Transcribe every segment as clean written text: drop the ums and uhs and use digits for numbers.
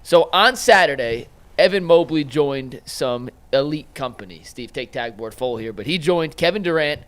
So on Saturday, Evan Mobley joined some elite company. Steve, take tag board full here. But he joined Kevin Durant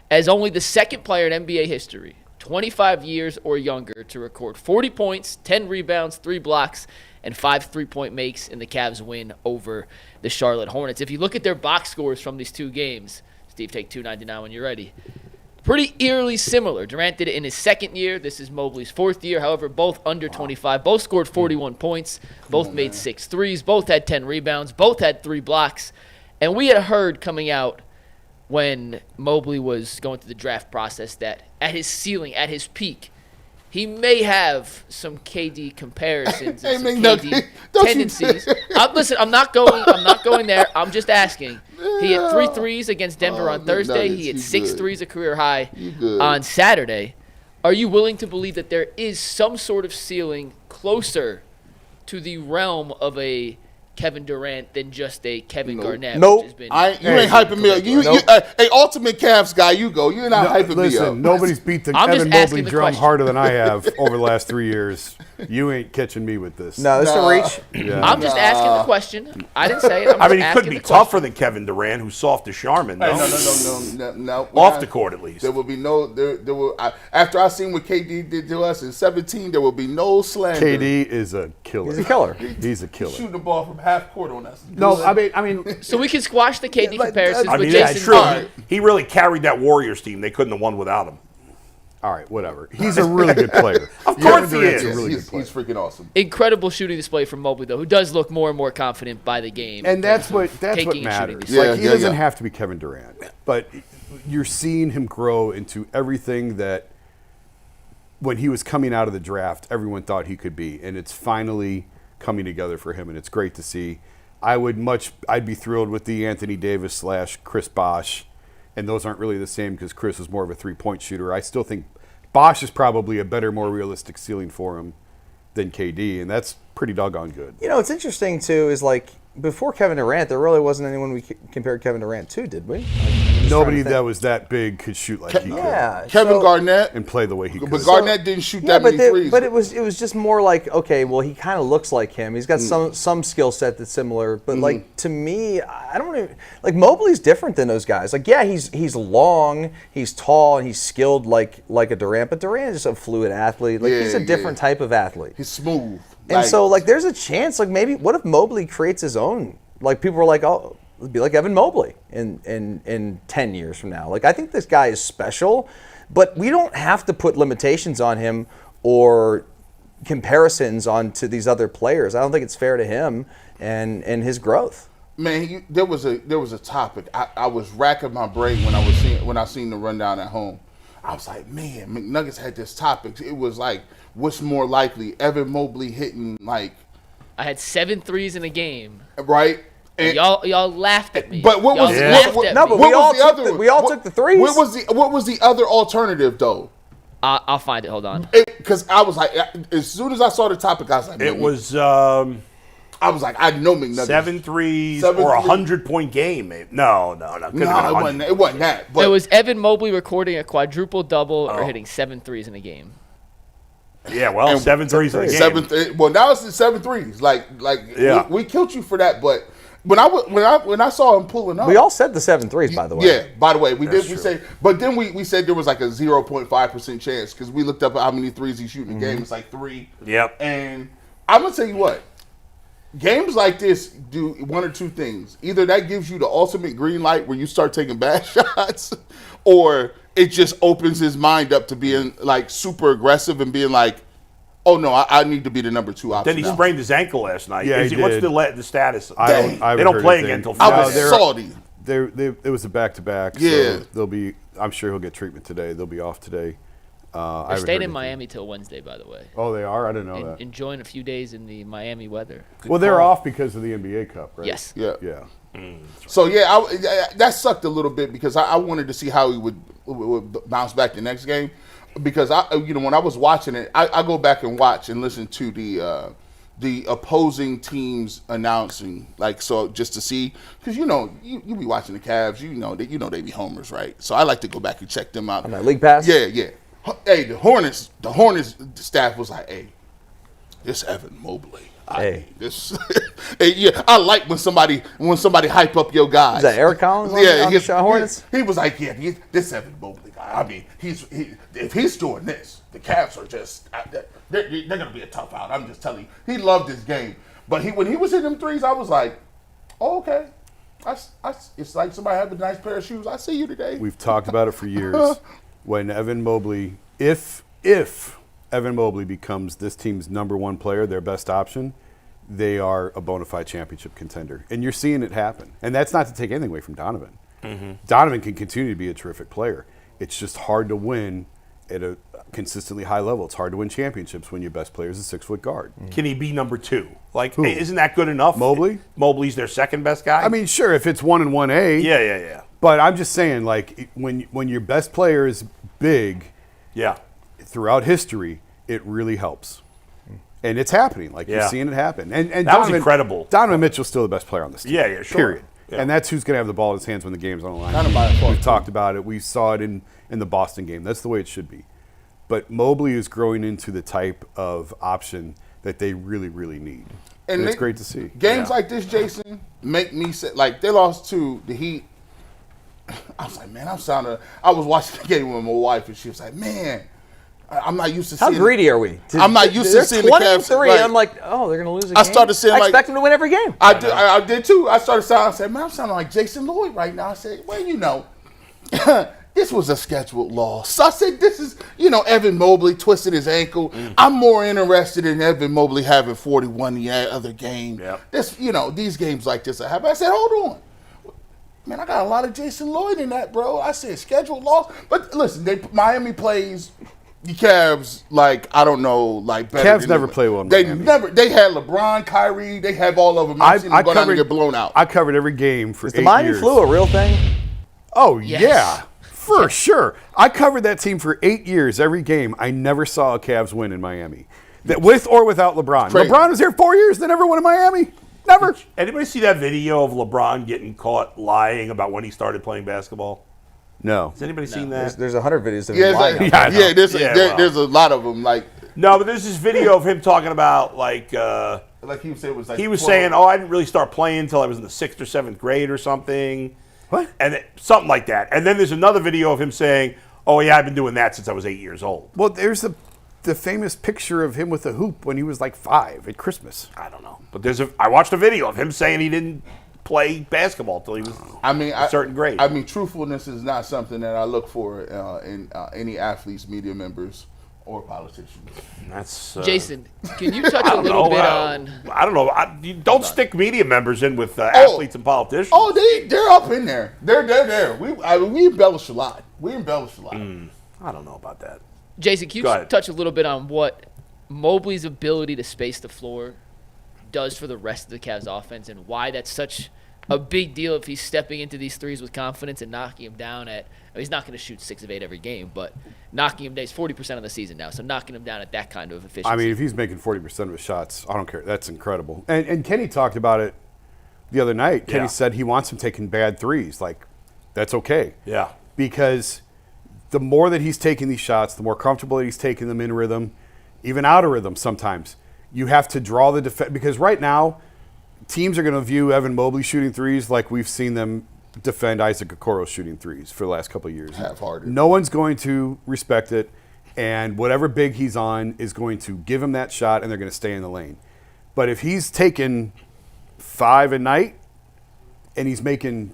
as only the second player in NBA history, 25 years or younger, to record 40 points, 10 rebounds, 3 blocks, and 5 3-point makes in the Cavs win over the Charlotte Hornets. If you look at their box scores from these 2 games, Steve, take 299 when you're ready. Pretty eerily similar. Durant did it in his second year. This is Mobley's 4th year. However, both under 25. Both scored 41 points. Both made 6 threes. Both had 10 rebounds. Both had 3 blocks. And we had heard coming out when Mobley was going through the draft process that at his ceiling, at his peak, he may have some KD comparisons and some KD tendencies. Listen, I'm not going there. I'm just asking. He had 3 threes against Denver on Thursday. He had 6 threes, a career high on Saturday. Are you willing to believe that there is some sort of ceiling closer to the realm of a Kevin Durant than just a Kevin Garnett? Nope. You ain't hyping me up. You hey, ultimate Cavs guy, you go. You're not hyping me up. Nobody's beat the Evan Mobley drum harder than I have over the last 3 years. You ain't catching me with this. No, this is a reach. Yeah. I'm just asking the question. I didn't say it. I mean, he could be tougher than Kevin Durant, who's soft as Charmin. No. Off the court, at least. There will be no. There will. After I seen what KD did to us in 17, there will be no slander. KD is a killer. He's a killer. He's a killer. Shooting the ball from half court on us. No, I mean. So we can squash the KD comparisons with yeah, Jason. true. He really carried that Warriors team. They couldn't have won without him. All right, whatever. He's a really good player. Of course he is. He's freaking awesome. Incredible shooting display from Mobley, though, who does look more and more confident by the game. And that's what matters. Like, he doesn't have to be Kevin Durant, but you're seeing him grow into everything that when he was coming out of the draft, everyone thought he could be, and it's finally coming together for him, and it's great to see. I'd be thrilled with the Anthony Davis / Chris Bosh, and those aren't really the same because Chris is more of a 3-point shooter. I still think Bosh is probably a better, more realistic ceiling for him than KD, and that's pretty doggone good. You know, what's interesting, too, is like before Kevin Durant, there really wasn't anyone we compared Kevin Durant to, did we? Nobody that was that big could shoot like he could. Yeah, Kevin Garnett and play the way he could. But Garnett didn't shoot that many threes. But it was just more like, okay, well, he kind of looks like him. He's got some skill set that's similar. But like to me, I don't even like Mobley's different than those guys. Like, yeah, he's long, he's tall, and he's skilled like a Durant. But Durant is just a fluid athlete. Like he's a different type of athlete. He's smooth. And so like there's a chance like maybe what if Mobley creates his own? Like people were like, oh, it'd be like Evan Mobley in 10 years from now. Like I think this guy is special, but we don't have to put limitations on him or comparisons onto these other players. I don't think it's fair to him and his growth. Man, there was a topic. I was racking my brain when I seen the rundown at home. I was like, man, McNuggets had this topic. It was like, what's more likely, Evan Mobley hitting like? I had 7 threes in a game. Right. And y'all laughed at me. But what was we all took the threes. What was the other alternative though? I'll find it. Hold on. Because I was like, as soon as I saw the topic, I was like, it was. I was like, I know McNuggets. 7 threes or 100-point game. No, it wasn't that. But it was Evan Mobley recording a quadruple double or hitting 7 threes in a game. Yeah, well, 7 threes in a game. Well, now it's 7 threes. We killed you for that, but. When I saw him pulling up, we all said the 7 threes, by the way. Yeah, by the way, we did. We say, but then we said there was like a 0.5% chance because we looked up at how many threes he's shooting in a game. It's like 3. Yep. And I'm gonna tell you what, games like this do one or two things. Either that gives you the ultimate green light where you start taking bad shots, or it just opens his mind up to being like super aggressive and being like, oh no, I need to be the number 2 option. Then he sprained his ankle last night. Yeah, what's the status? They don't play again until Friday. I was salty. It was a back-to-back. Yeah, so I'm sure he'll get treatment today. They'll be off today. They're staying in Miami till Wednesday, by the way. Oh, they are? I didn't know that. Enjoying a few days in the Miami weather. Well, they're off because of the NBA Cup, right? Yes. Yeah. So that sucked a little bit because I wanted to see how he would bounce back the next game. Because when I was watching it, I go back and watch and listen to the opposing teams announcing, just to see, because you be watching the Cavs, they be homers, right? So I like to go back and check them out. On that league pass? Yeah. Hey, the Hornets staff was like, hey, this Evan Mobley, Hey. Yeah, I like when somebody hype up your guys. Is that Eric Collins on the Charlotte Hornets? He was like, yeah, this Evan Mobley guy. I mean, if he's doing this, the Cavs are just they're going to be a tough out. I'm just telling you. He loved this game. But when he was hitting them threes, I was like, oh, okay. It's like somebody having a nice pair of shoes. I see you today. We've talked about it for years. When Evan Mobley, if Evan Mobley becomes this team's number one player, their best option, they are a bona fide championship contender. And you're seeing it happen. And that's not to take anything away from Donovan. Mm-hmm. Donovan can continue to be a terrific player. It's just hard to win at a consistently high level. It's hard to win championships when your best player is a 6-foot guard. Can he be number 2? Like, hey, isn't that good enough? Mobley? Mobley's their second best guy? I mean, sure, if it's 1 and 1A. Yeah. But I'm just saying, like, when your best player is big, throughout history, it really helps. And it's happening. Like, you're seeing it happen. And that was incredible. Donovan Mitchell's still the best player on this team. Yeah, sure. Period. Yeah. And that's who's going to have the ball in his hands when the game's on the line. Kind of by default. We've talked about it. We saw it in the Boston game. That's the way it should be. But Mobley is growing into the type of option that they really, really need. And it's great to see. Games like this, Jason, make me say, like, they lost to the Heat. I was like, man, I was watching the game with my wife, and she was like, man, I'm not used to seeing. How greedy are we? I'm not used to seeing the Cavs. 23. Right. I'm like, oh, they're going to lose a game. I started saying, I expect them to win every game. I did too. I started sounding. I said, man, I'm sounding like Jason Lloyd right now. I said, well, you know, this was a scheduled loss. So I said, this is, Evan Mobley twisted his ankle. I'm more interested in Evan Mobley having 41 the other game. Yep. These games like this happen. I said, hold on. Man, I got a lot of Jason Lloyd in that, bro. I said scheduled loss. But listen, Miami plays the Cavs like, I don't know, like better. Cavs never play well in Miami. They had LeBron, Kyrie, they have all of them. I've seen them go down and get blown out. I covered every game for 8 years. Is the Miami flu a real thing? Oh, yes. Yeah. For sure. I covered that team for 8 years, every game. I never saw a Cavs win in Miami. With or without LeBron. LeBron was here 4 years, they never won in Miami. Never. Anybody see that video of LeBron getting caught lying about when he started playing basketball? No. Has anybody seen that? There's 100 videos of him lying. There's a lot of them. Like, no, but there's this video of him talking about like he said it was like he was saying, I didn't really start playing until I was in the 6th or 7th grade or something. What? And something like that. And then there's another video of him saying, oh yeah, I've been doing that since I was 8 years old. Well, there's the famous picture of him with a hoop when he was like 5 at Christmas. I don't know, but I watched a video of him saying he didn't play basketball until he was a certain grade. I mean, truthfulness is not something that I look for in any athletes, media members, or politicians. That's Jason, can you touch a little bit on? I don't know. You don't stick media members in with athletes and politicians. Oh, they're up in there. They're there. We embellish a lot. I don't know about that. Jason, can you touch a little bit on what Mobley's ability to space the floor does for the rest of the Cavs offense and why that's such a big deal if he's stepping into these threes with confidence and knocking him down he's not going to shoot 6 of 8 every game, but knocking him down, he's 40% of the season now, so knocking him down at that kind of efficiency. I mean, if he's making 40% of his shots, I don't care. That's incredible. And Kenny talked about it the other night. Kenny said he wants him taking bad threes. Like, that's okay. Yeah. Because the more that he's taking these shots, the more comfortable that he's taking them in rhythm, even out of rhythm sometimes. You have to draw the defense. Because right now, teams are going to view Evan Mobley shooting threes like we've seen them defend Isaac Okoro shooting threes for the last couple of years. Half-hearted. No one's going to respect it, and whatever big he's on is going to give him that shot, and they're going to stay in the lane. But if he's taking 5 a night and he's making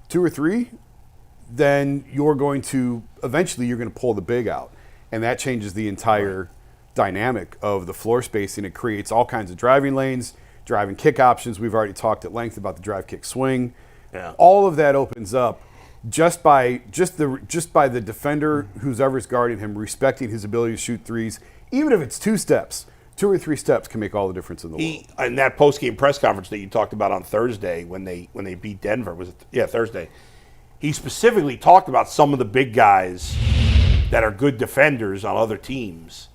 2 or 3, then you're going to pull the big out, and that changes the entire dynamic of the floor spacing. It creates all kinds of driving lanes, driving kick options. We've already talked at length about the drive kick swing. Yeah. All of that opens up just by the defender who's ever's guarding him respecting his ability to shoot threes, even if it's 2 steps. 2 or 3 steps can make all the difference in the world. In that post-game press conference that you talked about on Thursday when they beat Denver, Thursday, he specifically talked about some of the big guys that are good defenders on other teams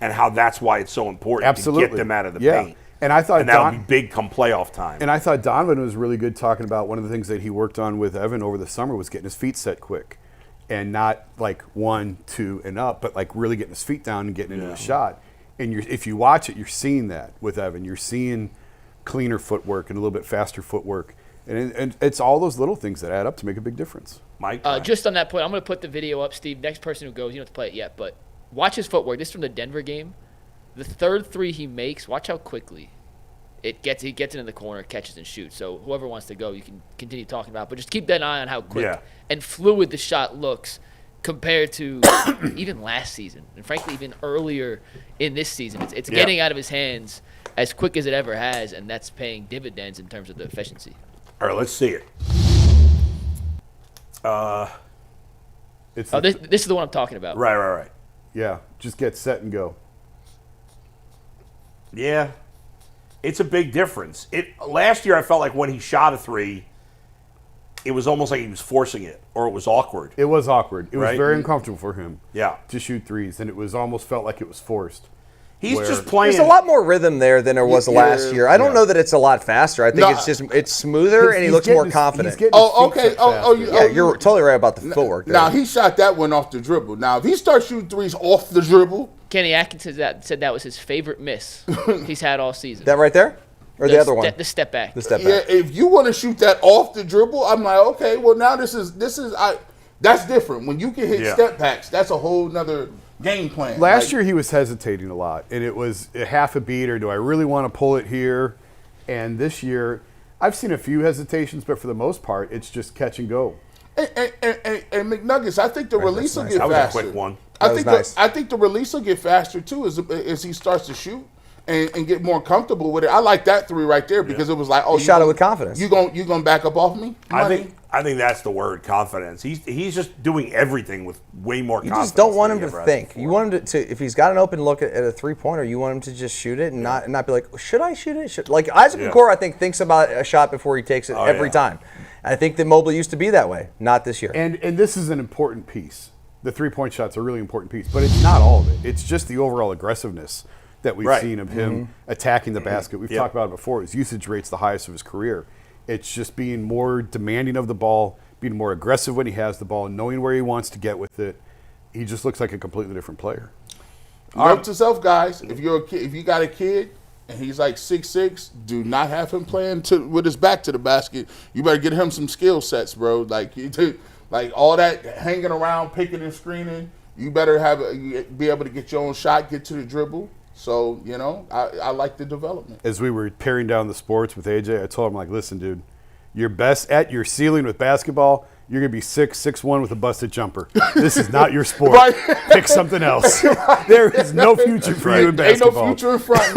and how that's why it's so important to get them out of the paint. And I thought that'll be big come playoff time. And I thought Donovan was really good talking about one of the things that he worked on with Evan over the summer was getting his feet set quick. And not like 1, 2, and up, but like really getting his feet down and getting into a shot. And if you watch it, you're seeing that with Evan. You're seeing cleaner footwork and a little bit faster footwork. And it's all those little things that add up to make a big difference. Mike? Just on that point, I'm going to put the video up, Steve. Next person who goes, you don't have to play it yet, but watch his footwork. This is from the Denver game. The third three he makes, watch how quickly he gets into the corner, catches and shoots. So whoever wants to go, you can continue talking about it. But just keep that eye on how quick and fluid the shot looks compared to even last season. And frankly, even earlier in this season. It's getting out of his hands as quick as it ever has, and that's paying dividends in terms of the efficiency. All right, let's see it. This is the one I'm talking about. Right. Yeah, just get set and go. Yeah, it's a big difference. Last year, I felt like when he shot a three, it was almost like he was forcing it, or it was awkward. It was awkward. It was Right? very uncomfortable for him Yeah. to shoot threes, and it was almost felt like it was forced. He's just playing. There's a lot more rhythm there than there was last year. I don't know that it's a lot faster. I think it's smoother, and he looks more confident. You're totally right about the footwork. Now, he shot that one off the dribble. Now, if he starts shooting threes off the dribble. Kenny Atkins said that was his favorite miss he's had all season. That right there? Or the other one? The step back. The step back. Yeah, if you want to shoot that off the dribble, I'm like, okay, well, now that's different. When you can hit step backs, that's a whole nother game plan. Last year he was hesitating a lot, and it was a half a beat, or do I really want to pull it here? And this year, I've seen a few hesitations, but for the most part, it's just catch and go. And McNuggets, I think the release will get faster. That was a quick one. I think the release will get faster too as he starts to shoot and get more comfortable with it. I like that three right there because it was like, oh, you shot it with confidence. You gonna back up off me? I think that's the word, confidence. He's just doing everything with way more confidence. You just don't want him to think. You want him to if he's got an open look at a three-pointer, you want him to just shoot it and not be like, should I shoot it? Like Isaac Okoro, I think, thinks about a shot before he takes it every time. I think that Mobley used to be that way, not this year. And this is an important piece. The three-point shot's a really important piece, but it's not all of it. It's just the overall aggressiveness that we've seen of him attacking the basket. We've talked about it before. His usage rate's the highest of his career. It's just being more demanding of the ball, being more aggressive when he has the ball, and knowing where he wants to get with it. He just looks like a completely different player. Note to self, guys, if you got a kid and he's like 6'6", do not have him playing with his back to the basket. You better get him some skill sets, bro. Like all that hanging around, picking and screening. You better be able to get your own shot, get to the dribble. So, I like the development. As we were paring down the sports with AJ, I told him, like, listen, dude, you're best at your ceiling with basketball. You're going to be 6'1" with a busted jumper. This is not your sport. Pick something else. There is no future for you in basketball. Ain't no future in front.